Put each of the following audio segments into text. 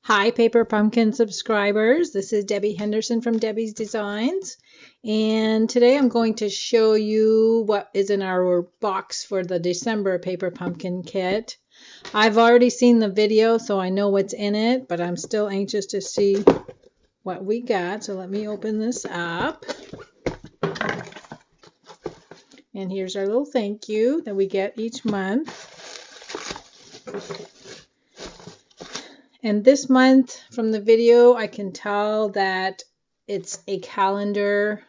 Hi, Paper Pumpkin subscribers. This is Debbie Henderson from Debbie's Designs. And today I'm going to show you what is in our box for the December Paper Pumpkin kit. I've already seen the video, so I know what's in it, but I'm still anxious to see what we got. So let me open this up. And here's our little thank you that we get each month. And this month from the video, I can tell that it's a calendar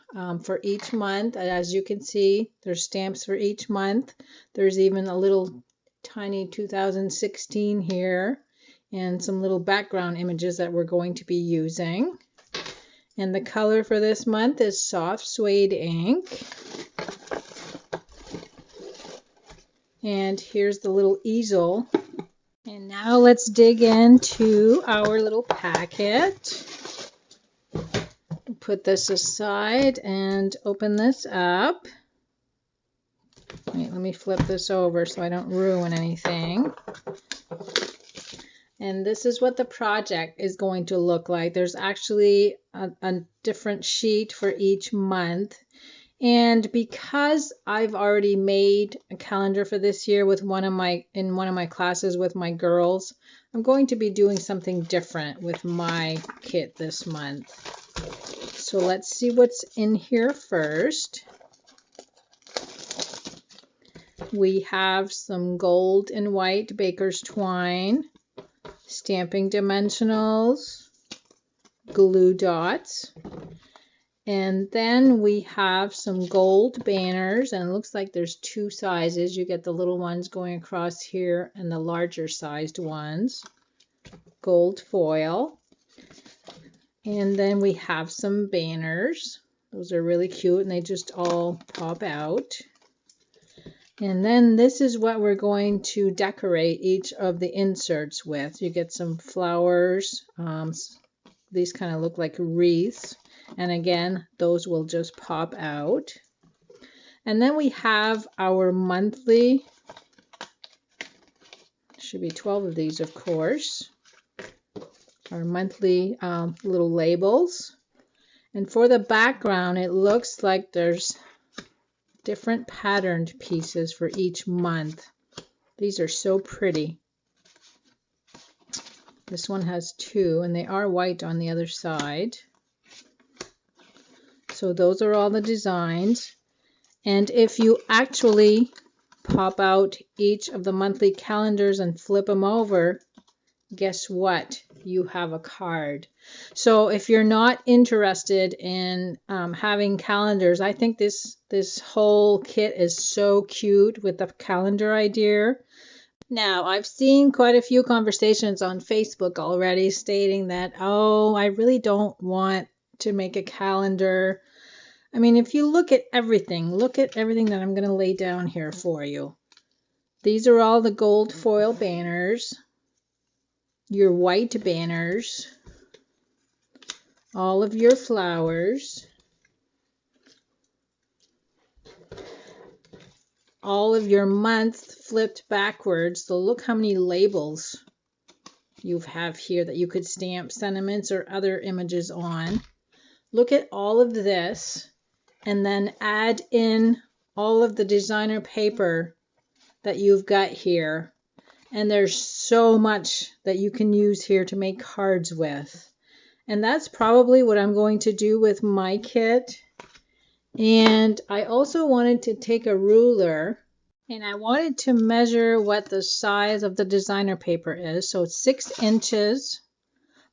for each month. As you can see, there's stamps for each month. There's even a little tiny 2016 here and some little background images that we're going to be using. And the color for this month is soft suede ink. And here's the little easel. And now let's dig into our little packet. Put this aside and open this up. Wait, let me flip this over so I don't ruin anything. And this is what the project is going to look like. There's actually a different sheet for each month. And because I've already made a calendar for this year with one of my classes with my girls, I'm going to be doing something different with my kit this month. So let's see what's in here first. We have some gold and white baker's twine, stamping dimensionals, glue dots. And then we have some gold banners, and it looks like there's two sizes. You get the little ones going across here and the larger sized ones. Gold foil. And then we have some banners. Those are really cute and they just all pop out. And then this is what we're going to decorate each of the inserts with. You get some flowers. These kind of look like wreaths. And again, those will just pop out. And then we have our monthly, should be 12 of these, of course, our monthly little labels. And for the background, it looks like there's different patterned pieces for each month. These are so pretty. This one has two, and they are white on the other side. So those are all the designs. And if you actually pop out each of the monthly calendars and flip them over, guess what? You have a card. So if you're not interested in having calendars, I think this whole kit is so cute with the calendar idea. Now, I've seen quite a few conversations on Facebook already stating that, oh, I really don't want to make a calendar. I mean, if you look at everything that I'm going to lay down here for you. These are all the gold foil banners, your white banners, all of your flowers, all of your month flipped backwards. So look how many labels you have here that you could stamp sentiments or other images on. Look at all of this and then add in all of the designer paper that you've got here. And there's so much that you can use here to make cards with. And that's probably what I'm going to do with my kit. And I also wanted to take a ruler and I wanted to measure what the size of the designer paper is. So it's 6 inches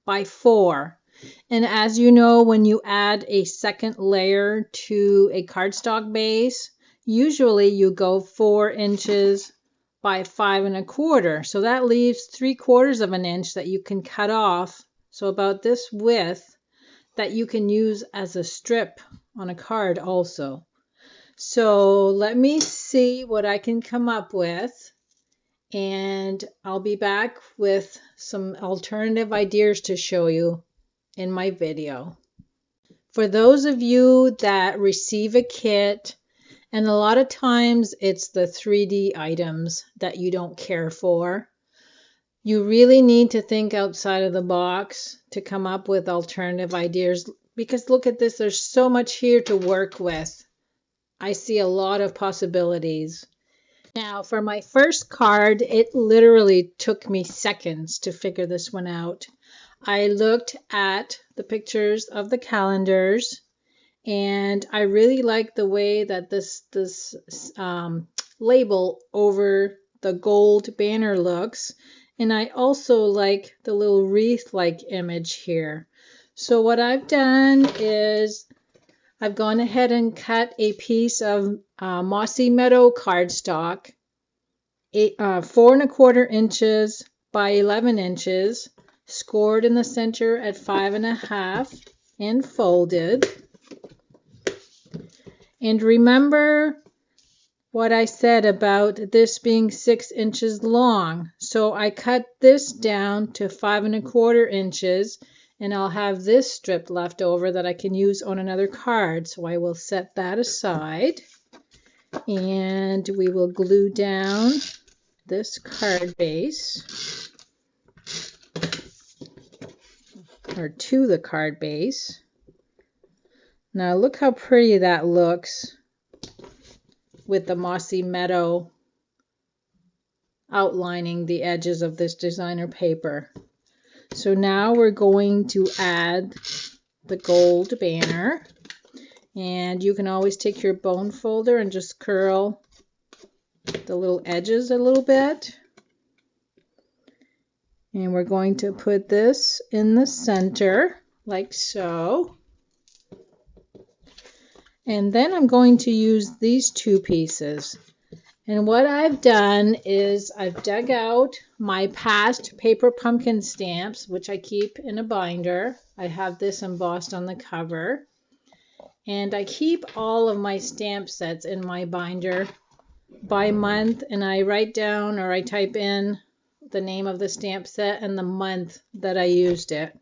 by 4. And as you know, when you add a second layer to a cardstock base, usually you go 4 inches by 5 1/4. So that leaves 3/4 of an inch that you can cut off. So about this width that you can use as a strip on a card also. So let me see what I can come up with. And I'll be back with some alternative ideas to show you in my video. For those of you that receive a kit, and a lot of times it's the 3D items that you don't care for, You really need to think outside of the box to come up with alternative ideas, because look at this, there's so much here to work with. I see a lot of possibilities. Now for my first card, it literally took me seconds to figure this one out. I looked at the pictures of the calendars, and I really like the way that this label over the gold banner looks. And I also like the little wreath-like image here. So what I've done is I've gone ahead and cut a piece of Mossy Meadow cardstock, 4¼ inches by 11 inches, scored in the center at 5½ and folded. And remember what I said about this being 6 inches long. So I cut this down to 5¼ inches, and I'll have this strip left over that I can use on another card. So I will set that aside, and we will glue down this card base, or to the card base. Now look how pretty that looks with the Mossy Meadow outlining the edges of this designer paper. So now we're going to add the gold banner, and you can always take your bone folder and just curl the little edges a little bit. And we're going to put this in the center like so. And then I'm going to use these two pieces. And what I've done is I've dug out my past paper pumpkin stamps, which I keep in a binder. I have this embossed on the cover. And I keep all of my stamp sets in my binder by month, and I write down, or I type in the name of the stamp set and the month that I used it,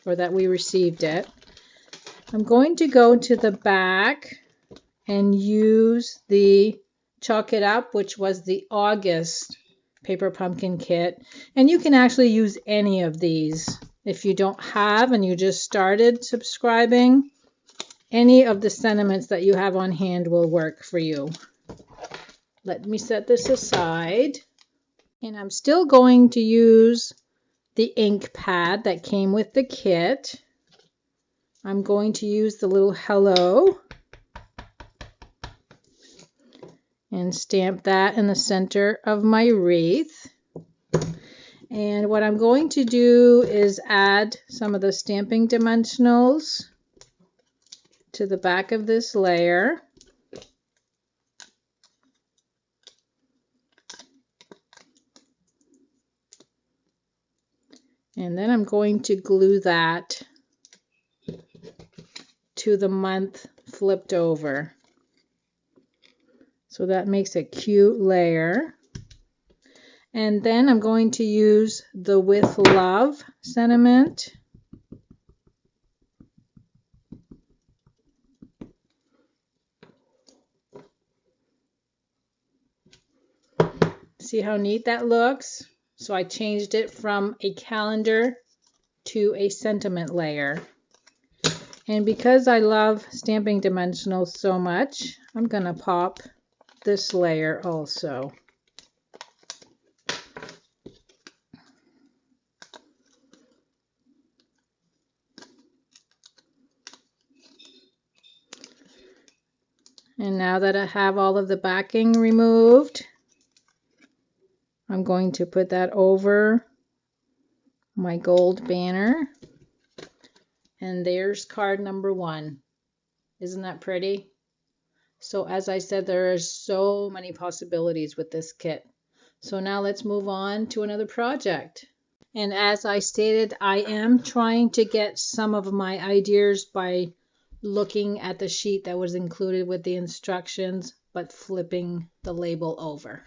or that we received it. I'm going to go to the back and use the Chalk It Up, which was the August paper pumpkin kit. And you can actually use any of these. If you don't have and you just started subscribing, any of the sentiments that you have on hand will work for you. Let me set this aside. And I'm still going to use the ink pad that came with the kit. I'm going to use the little hello and stamp that in the center of my wreath. And what I'm going to do is add some of the stamping dimensionals to the back of this layer. And then I'm going to glue that to the month flipped over. So that makes a cute layer. And then I'm going to use the With Love sentiment. See how neat that looks? So I changed it from a calendar to a sentiment layer. And because I love stamping dimensionals so much, I'm going to pop this layer also. And now that I have all of the backing removed, I'm going to put that over my gold banner. And there's card number 1. Isn't that pretty? So as I said, there are so many possibilities with this kit. So now let's move on to another project. And as I stated, I am trying to get some of my ideas by looking at the sheet that was included with the instructions, but flipping the label over.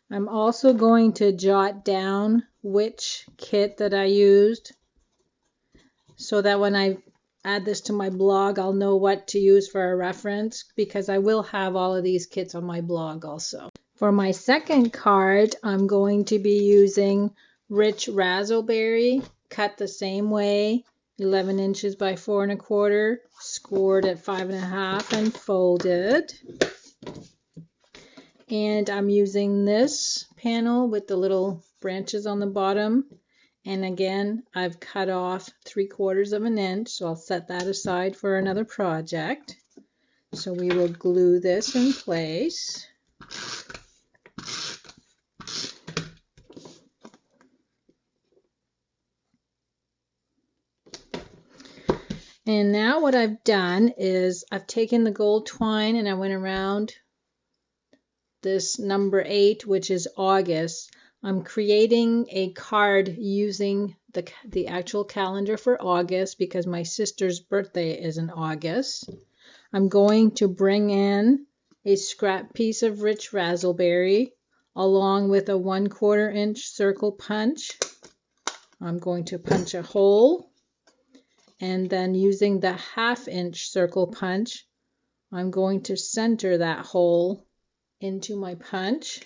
I'm also going to jot down which kit that I used, so that when I add this to my blog, I'll know what to use for a reference, because I will have all of these kits on my blog also. For my second card, I'm going to be using Rich Razzleberry, cut the same way, 11 inches by 4 1/4, scored at 5 1/2 and folded. And I'm using this panel with the little branches on the bottom. And again, I've cut off 3/4 of an inch, so I'll set that aside for another project. So we will glue this in place. And now what I've done is I've taken the gold twine and I went around this number 8, which is August. I'm creating a card using the actual calendar for August because my sister's birthday is in August. I'm going to bring in a scrap piece of Rich Razzleberry along with a 1/4 inch circle punch. I'm going to punch a hole, and then using the 1/2 inch circle punch, I'm going to center that hole into my punch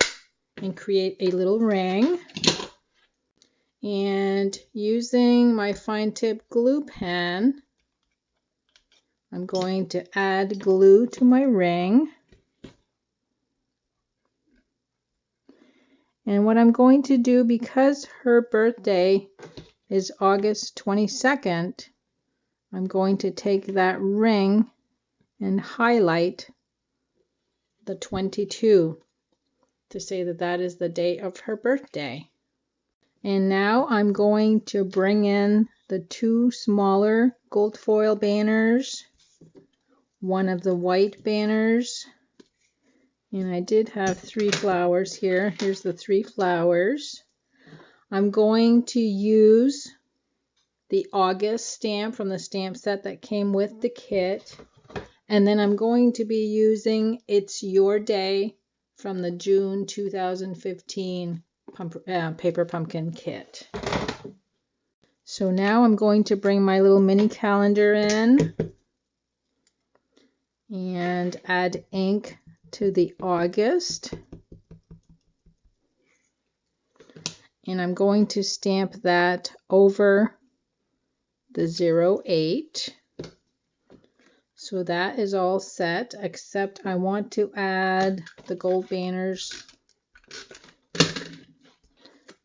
and create a little ring. And using my fine tip glue pen, I'm going to add glue to my ring. And what I'm going to do, because her birthday is August 22nd, I'm going to take that ring and highlight the 22 to say that that is the date of her birthday. And now I'm going to bring in the 2 smaller gold foil banners, one of the white banners, and I did have 3 flowers here. Here's the 3 flowers. I'm going to use the August stamp from the stamp set that came with the kit, and then I'm going to be using It's Your Day from the June 2015 Paper Pumpkin kit. So now I'm going to bring my little mini calendar in and add ink to the August. And I'm going to stamp that over the 08. So that is all set, except I want to add the gold banners.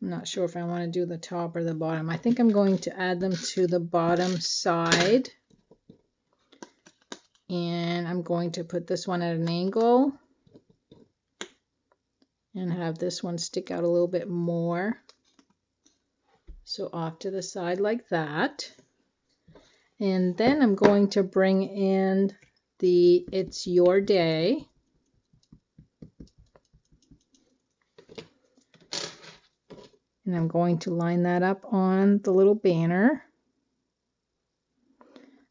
I'm not sure if I want to do the top or the bottom. I think I'm going to add them to the bottom side. And I'm going to put this one at an angle and have this one stick out a little bit more. So off to the side like that. And then I'm going to bring in the It's Your Day. And I'm going to line that up on the little banner.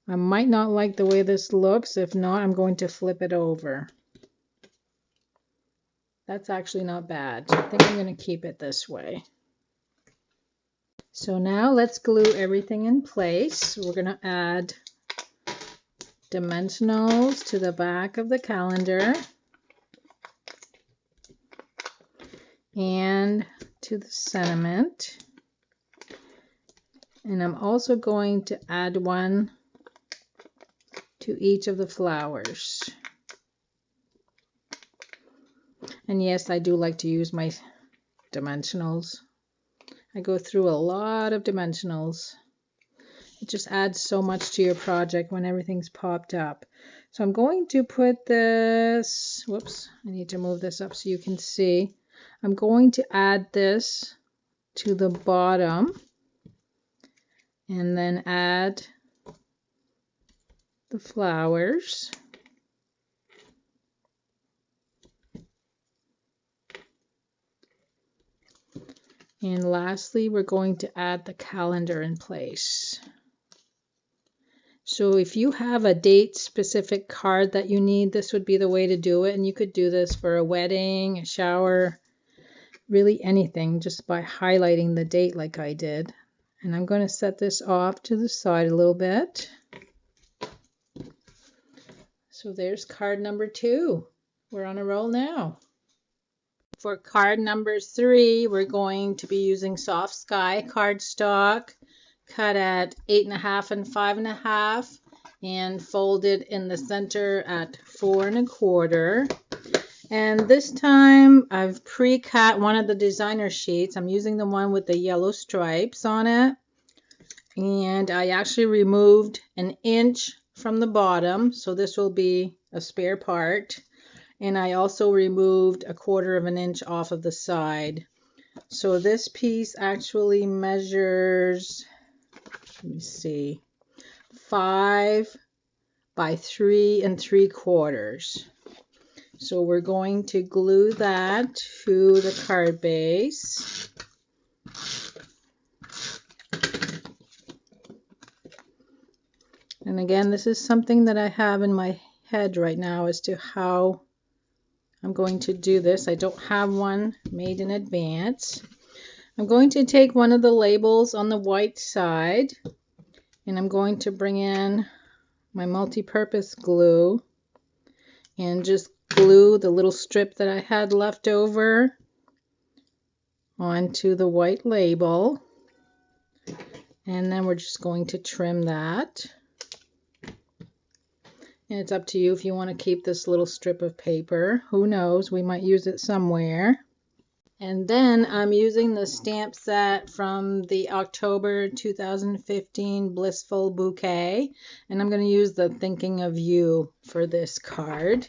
I might not like the way this looks. If not, I'm going to flip it over. That's actually not bad. I think I'm going to keep it this way. So now let's glue everything in place. We're going to add dimensionals to the back of the calendar and to the sentiment. And I'm also going to add one to each of the flowers. And yes, I do like to use my dimensionals. I go through a lot of dimensionals. It just adds so much to your project when everything's popped up. So I'm going to put this, whoops, I need to move this up so you can see. I'm going to add this to the bottom and then add the flowers. And lastly, we're going to add the calendar in place. So if you have a date specific card that you need, this would be the way to do it. And you could do this for a wedding, a shower, really anything, just by highlighting the date like I did. And I'm going to set this off to the side a little bit. So there's card number 2. We're on a roll now. For card number 3, we're going to be using Soft Sky cardstock, cut at 8.5 and 5.5, and folded in the center at 4 1/4. And this time I've pre-cut one of the designer sheets. I'm using the one with the yellow stripes on it. And I actually removed 1 inch from the bottom, so this will be a spare part. And I also removed 1/4 of an inch off of the side. So this piece actually measures, let me see, 5 by 3 3/4. So we're going to glue that to the card base. And again, this is something that I have in my head right now as to how I'm going to do this. I don't have one made in advance. I'm going to take one of the labels on the white side, and I'm going to bring in my multi-purpose glue and just glue the little strip that I had left over onto the white label. And then we're just going to trim that. And it's up to you if you want to keep this little strip of paper. Who knows, we might use it somewhere. And then I'm using the stamp set from the October 2015 Blissful Bouquet. And I'm going to use the Thinking of You for this card.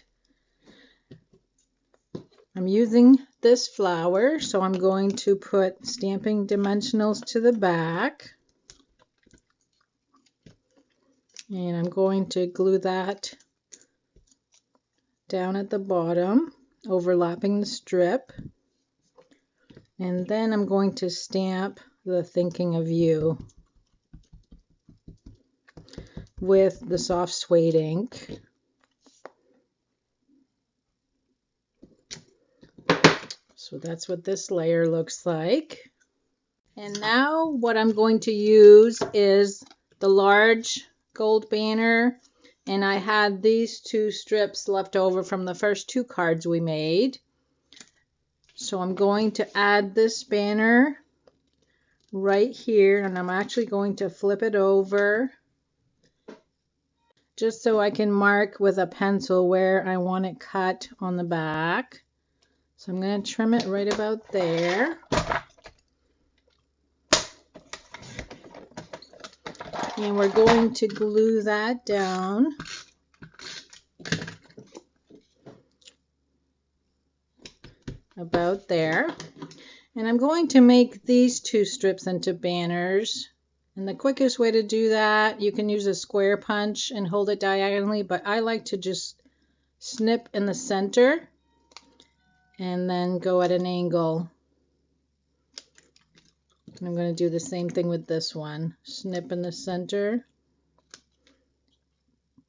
I'm using this flower, so I'm going to put stamping dimensionals to the back. And I'm going to glue that down at the bottom, overlapping the strip. And then I'm going to stamp the Thinking of You with the soft suede ink. So that's what this layer looks like. And now what I'm going to use is the large gold banner, and I had these 2 strips left over from the first 2 cards we made. So I'm going to add this banner right here, and I'm actually going to flip it over just so I can mark with a pencil where I want it cut on the back. So I'm going to trim it right about there. And we're going to glue that down. About there. And I'm going to make these 2 strips into banners. And the quickest way to do that, you can use a square punch and hold it diagonally, but I like to just snip in the center and then go at an angle. And I'm going to do the same thing with this one. Snip in the center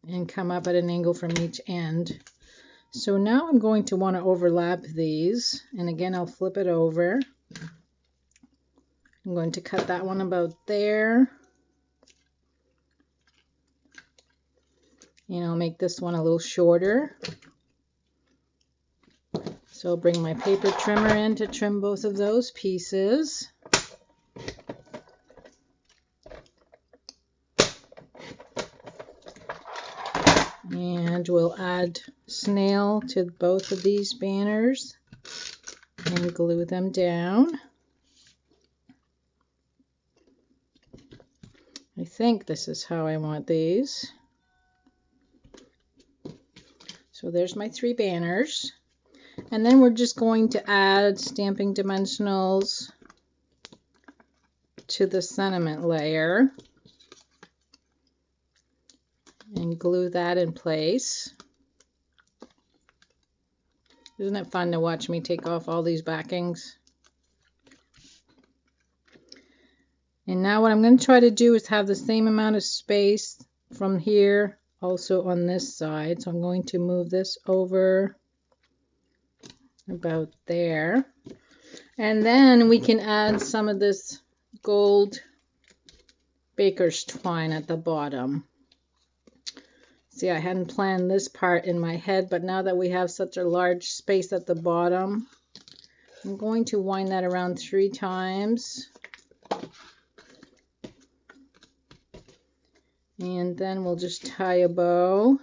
and come up at an angle from each end. So now I'm going to want to overlap these, and again I'll flip it over. I'm going to cut that one about there. And I'll make this one a little shorter. So I'll bring my paper trimmer in to trim both of those pieces. And we'll add snail to both of these banners and glue them down. I think this is how I want these. So there's my 3 banners. And then we're just going to add stamping dimensionals to the sentiment layer and glue that in place. Isn't it fun to watch me take off all these backings? And now what I'm going to try to do is have the same amount of space from here also on this side. So I'm going to move this over about there. And then we can add some of this gold baker's twine at the bottom. See, I hadn't planned this part in my head, but now that we have such a large space at the bottom, I'm going to wind that around 3 times. And then we'll just tie a bow.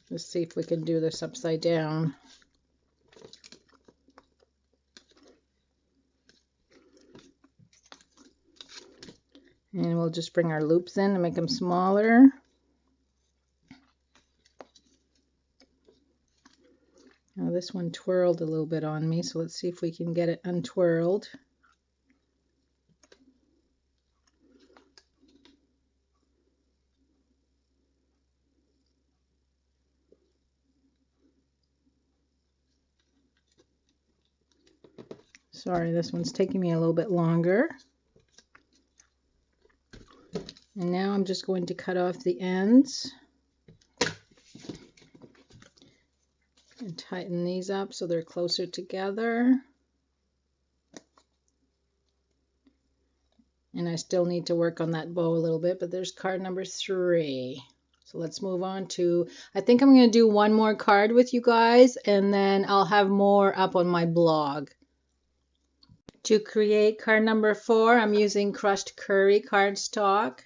Let's see if we can do this upside down. And we'll just bring our loops in to make them smaller. Now this one twirled a little bit on me, so let's see if we can get it untwirled. Sorry, this one's taking me a little bit longer. And now I'm just going to cut off the ends and tighten these up so they're closer together. And I still need to work on that bow a little bit, but there's card number 3. So let's move on to, I think I'm going to do one more card with you guys, and then I'll have more up on my blog. To create card number 4, I'm using crushed curry cardstock,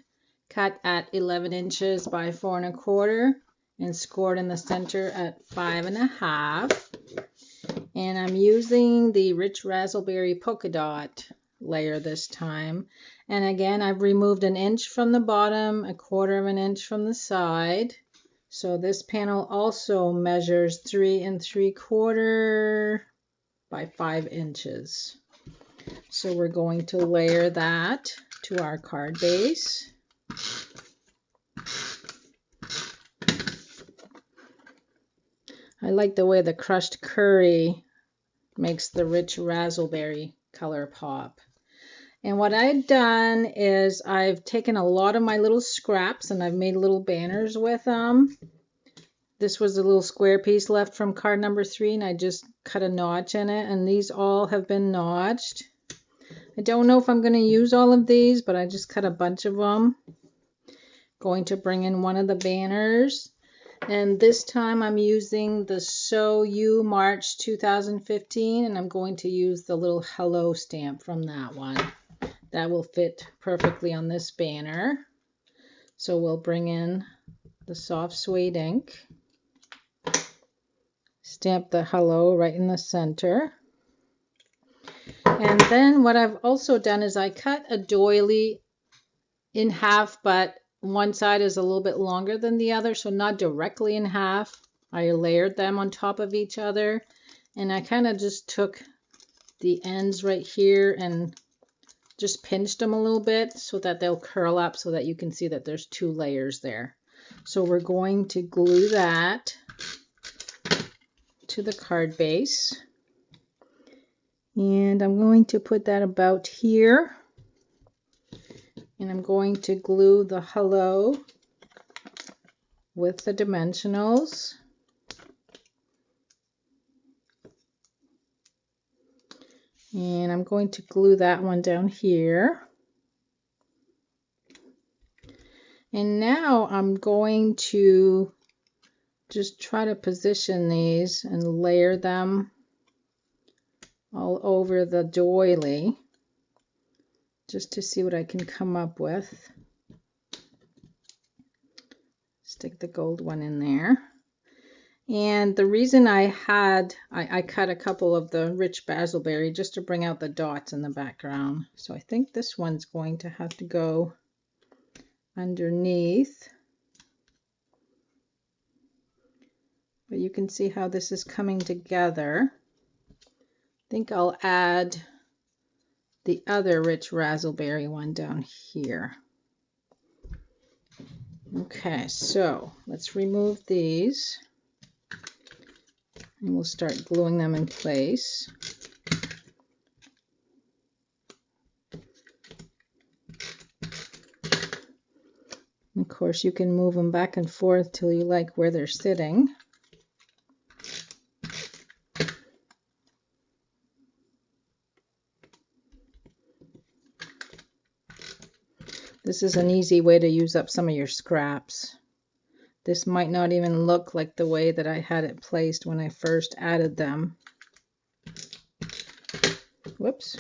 cut at 11 inches by 4 1/4 and scored in the center at 5 1/2. And I'm using the Rich Raspberry polka dot layer this time. And again, I've removed 1 inch from the bottom, 1/4 inch from the side. So this panel also measures 3 3/4 by 5 inches. So we're going to layer that to our card base. I like the way the crushed curry makes the rich raspberry color pop. And what I've done is I've taken a lot of my little scraps and I've made little banners with them. This was a little square piece left from card number 3, and I just cut a notch in it, and these all have been notched. I don't know if I'm going to use all of these, but I just cut a bunch of them. Going to bring in one of the banners, and this time I'm using the So You March 2015, and I'm going to use the little hello stamp from that one. That will fit perfectly on this banner. So we'll bring in the soft suede ink, stamp the hello right in the center. And then what I've also done is I cut a doily in half, but one side is a little bit longer than the other, so not directly in half. I layered them on top of each other, and I kind of just took the ends right here and just pinched them a little bit so that they'll curl up so that you can see that there's 2 layers there. So we're going to glue that to the card base. And I'm going to put that about here. And I'm going to glue the hello with the dimensionals. And I'm going to glue that one down here. And now I'm going to just try to position these and layer them all over the doily, just to see what I can come up with. Stick the gold one in there. And the reason I cut a couple of the rich raspberry just to bring out the dots in the background. So I think this one's going to have to go underneath. But you can see how this is coming together. I think I'll add the other rich raspberry one down here. Okay, so let's remove these and we'll start gluing them in place. Of course, you can move them back and forth till you like where they're sitting. This is an easy way to use up some of your scraps. This might not even look like the way that I had it placed when I first added them. Whoops.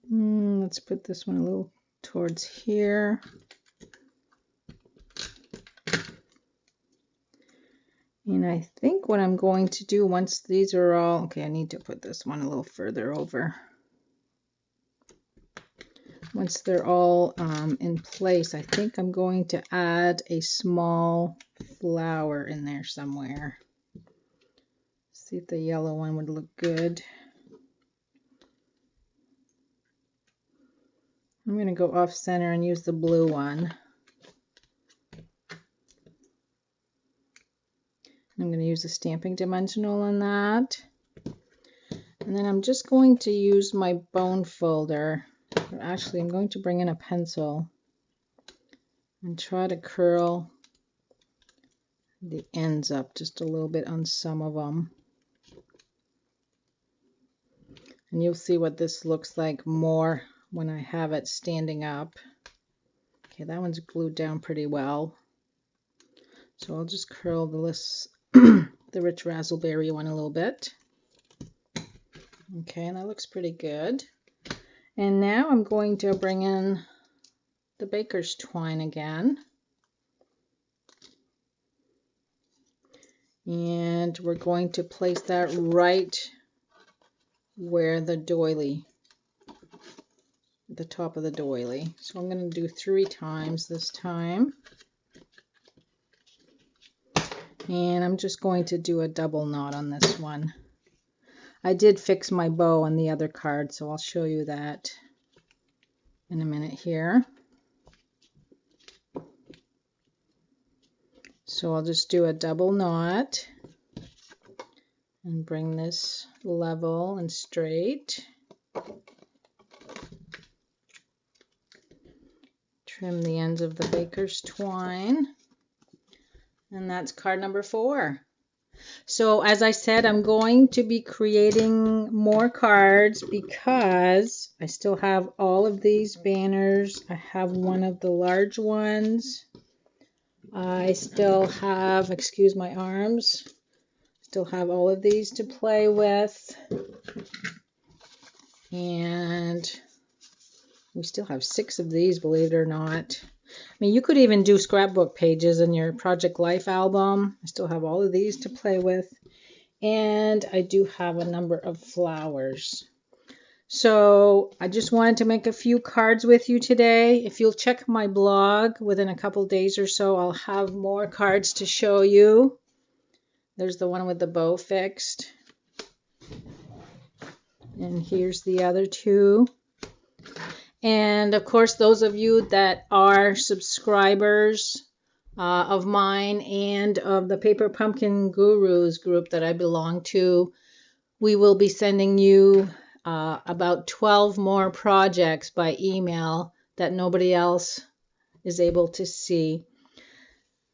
Let's put this one a little towards here. And I think what I'm going to do once these are all, okay, I need to put this one a little further over. Once they're all in place, I think I'm going to add a small flower in there somewhere. See if the yellow one would look good. I'm going to go off center and use the blue one. I'm going to use a stamping dimensional on that. And then I'm just going to use my bone folder. Actually, I'm going to bring in a pencil and try to curl the ends up just a little bit on some of them. And you'll see what this looks like more when I have it standing up. Okay, that one's glued down pretty well. So I'll just curl the rich raspberry one a little bit. Okay, and that looks pretty good. And now I'm going to bring in the baker's twine again. And we're going to place that right where the doily, the top of the doily. So I'm going to do 3 times this time. And I'm just going to do a double knot on this one. I did fix my bow on the other card, so I'll show you that in a minute here. So I'll just do a double knot and bring this level and straight. Trim the ends of the baker's twine. And that's card number 4. So as I said, I'm going to be creating more cards because I still have all of these banners. I have one of the large ones. I still have, excuse my arms, still have all of these to play with. And we still have 6 of these, believe it or not. I mean, you could even do scrapbook pages in your Project Life album. I still have all of these to play with. And I do have a number of flowers. So I just wanted to make a few cards with you today. If you'll check my blog within a couple days or so, I'll have more cards to show you. There's the one with the bow fixed. And here's the other 2. And of course, those of you that are subscribers of mine and of the Paper Pumpkin Gurus group that I belong to, we will be sending you about 12 more projects by email that nobody else is able to see.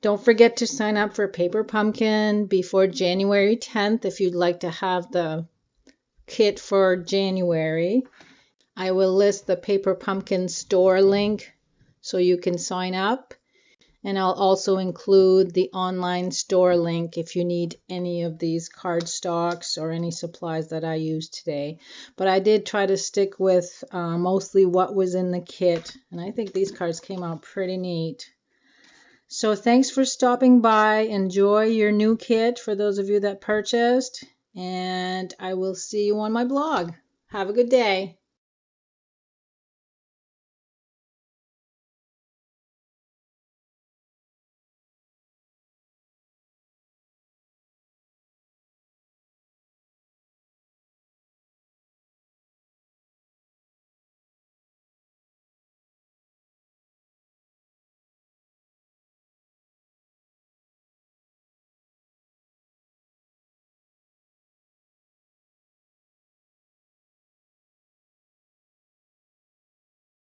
Don't forget to sign up for Paper Pumpkin before January 10th if you'd like to have the kit for January. I will list the Paper Pumpkin store link so you can sign up. And I'll also include the online store link if you need any of these cardstocks or any supplies that I used today. But I did try to stick with mostly what was in the kit. And I think these cards came out pretty neat. So thanks for stopping by. Enjoy your new kit for those of you that purchased. And I will see you on my blog. Have a good day.